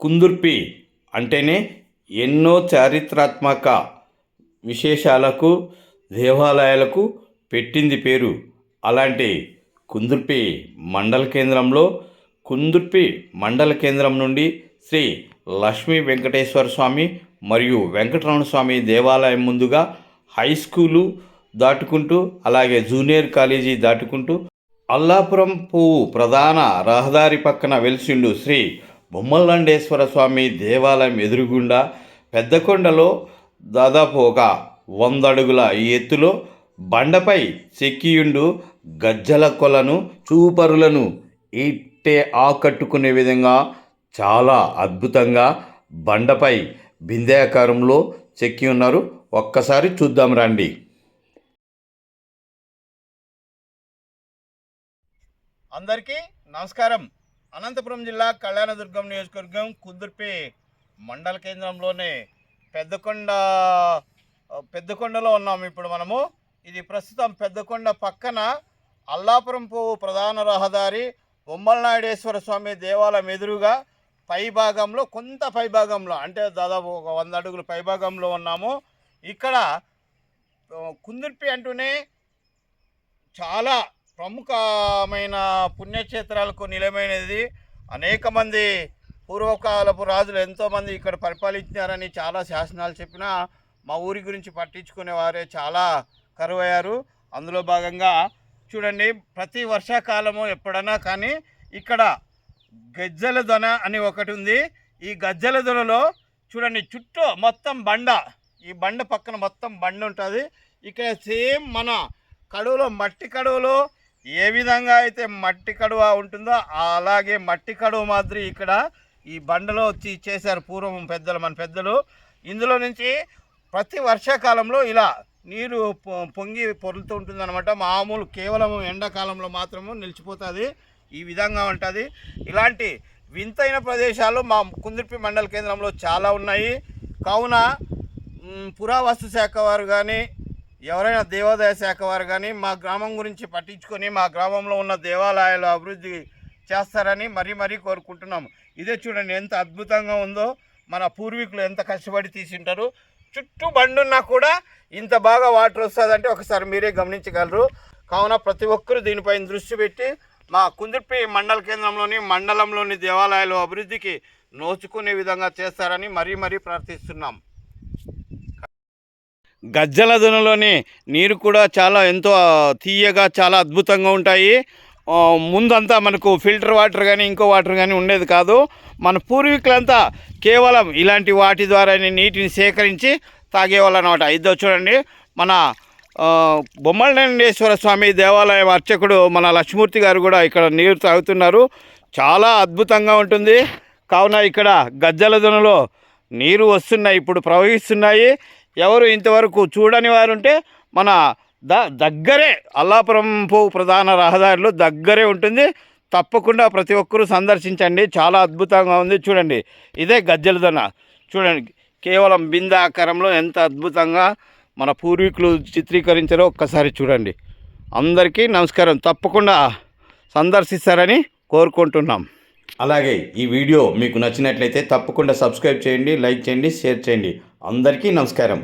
కుందుర్పి అంటేనే ఎన్నో చారిత్రాత్మక విశేషాలకు దేవాలయాలకు పెట్టింది పేరు. అలాంటి కుందుర్పి మండల కేంద్రంలో కుందుర్పి మండల కేంద్రం నుండి శ్రీ లక్ష్మీ వెంకటేశ్వర స్వామి మరియు వెంకటరమణ స్వామి దేవాలయం ముందుగా హై స్కూలు దాటుకుంటూ అలాగే జూనియర్ కాలేజీ దాటుకుంటూ అల్లాపురం పువ్వు ప్రధాన రహదారి పక్కన వెలిసిండు శ్రీ బొమ్మలండేశ్వర స్వామి దేవాలయం ఎదురుగుండా పెద్దకొండలో దాదాపు ఒక 100 అడుగుల ఎత్తులో బండపై చెక్కియుండు గజ్జల కొలను చూపరులను ఇట్టే ఆకట్టుకునే విధంగా చాలా అద్భుతంగా బండపై బిందెకారంలో చెక్కి ఉన్నారు. ఒక్కసారి చూద్దాం రండి. అందరికీ నమస్కారం. అనంతపురం జిల్లా కళ్యాణదుర్గం నియోజకవర్గం కుందుర్పి మండల కేంద్రంలోనే పెద్దకొండలో ఉన్నాము ఇప్పుడు మనము. ఇది ప్రస్తుతం పెద్దకొండ పక్కన అల్లాపురం పువ్వు ప్రధాన రహదారి బొమ్మలనాయుడేశ్వర స్వామి దేవాలయం ఎదురుగా కొంత పైభాగంలో అంటే దాదాపు ఒక 100 అడుగుల పైభాగంలో ఉన్నాము. ఇక్కడ కుందుర్పి అంటూనే చాలా ప్రముఖమైన పుణ్యక్షేత్రాలకు నిలమైనది. అనేక మంది పూర్వకాలపు రాజులు ఎంతోమంది ఇక్కడ పరిపాలించారని చాలా శాసనాలు చెప్పినా మా ఊరి గురించి పట్టించుకునే వారే చాలా కరువయ్యారు. అందులో భాగంగా చూడండి, ప్రతి వర్షాకాలము ఎప్పుడన్నా కానీ ఇక్కడ గజ్జల దొన అని ఒకటి ఉంది. ఈ గజ్జల దొనలో చూడండి చుట్టూ మొత్తం బండ, ఈ బండ పక్కన మొత్తం బండ ఉంటుంది. ఇక్కడ సేమ్ మన కడువలో మట్టి కడువలో ఏ విధంగా అయితే మట్టి కడువ ఉంటుందో అలాగే మట్టి కడువ మాదిరి ఇక్కడ ఈ బండలో వచ్చి చేశారు పూర్వం మన పెద్దలు. ఇందులో నుంచి ప్రతి వర్షాకాలంలో ఇలా నీరు పొంగి పొరులుతూ ఉంటుందన్నమాట. మామూలు కేవలం ఎండాకాలంలో మాత్రము నిలిచిపోతుంది. ఈ విధంగా ఉంటుంది. ఇలాంటి వింతైన ప్రదేశాలు మా కుందుర్పి మండల కేంద్రంలో చాలా ఉన్నాయి. కావున పురావస్తు శాఖ వారు కానీ ఎవరైనా దేవాదాయ శాఖ వారు కానీ మా గ్రామం గురించి పట్టించుకొని మా గ్రామంలో ఉన్న దేవాలయాలు అభివృద్ధి చేస్తారని మరీ కోరుకుంటున్నాము. ఇదే చూడండి ఎంత అద్భుతంగా ఉందో. మన పూర్వీకులు ఎంత కష్టపడి తీసింటారు. చుట్టూ బండున్నా కూడా ఇంత బాగా వాటర్ వస్తుందంటే ఒకసారి మీరే గమనించగలరు. కావున ప్రతి ఒక్కరూ దీనిపైన దృష్టి పెట్టి మా కుందుర్పి మండల కేంద్రంలోని మండలంలోని దేవాలయాలు అభివృద్ధికి నోచుకునే విధంగా చేస్తారని మరీ ప్రార్థిస్తున్నాం. గజ్జల దొనలోని నీరు కూడా చాలా ఎంతో తీయగా చాలా అద్భుతంగా ఉంటాయి. ముందంతా మనకు ఫిల్టర్ వాటర్ కానీ ఇంకో వాటర్ కానీ ఉండేది కాదు. మన పూర్వీకులంతా కేవలం ఇలాంటి వాటి ద్వారా నీటిని సేకరించి తాగేవాళ్ళు అన్నమాట. ఇదో చూడండి, మన బొమ్మలనండేశ్వర స్వామి దేవాలయం అర్చకుడు మన లక్ష్మూర్తి గారు కూడా ఇక్కడ నీరు తాగుతున్నారు. చాలా అద్భుతంగా ఉంటుంది. కావున ఇక్కడ గజ్జల దొనలో నీరు వస్తున్నాయి, ఇప్పుడు ప్రవహిస్తున్నాయి. ఎవరు ఇంతవరకు చూడని వారు ఉంటే మన దగ్గరే అల్లాపురం పువ్వు ప్రధాన రహదారిలో దగ్గరే ఉంటుంది. తప్పకుండా ప్రతి ఒక్కరూ సందర్శించండి. చాలా అద్భుతంగా ఉంది. చూడండి, ఇదే గజ్జల దొన. చూడండి, కేవలం బిందాకారంలో ఎంత అద్భుతంగా మన పూర్వీకులు చిత్రీకరించారో ఒక్కసారి చూడండి. అందరికీ నమస్కారం. తప్పకుండా సందర్శిస్తారని కోరుకుంటున్నాం. అలాగే ఈ వీడియో మీకు నచ్చినట్లయితే తప్పకుండా సబ్స్క్రైబ్ చేయండి, లైక్ చేయండి, షేర్ చేయండి. అందరికీ నమస్కారం.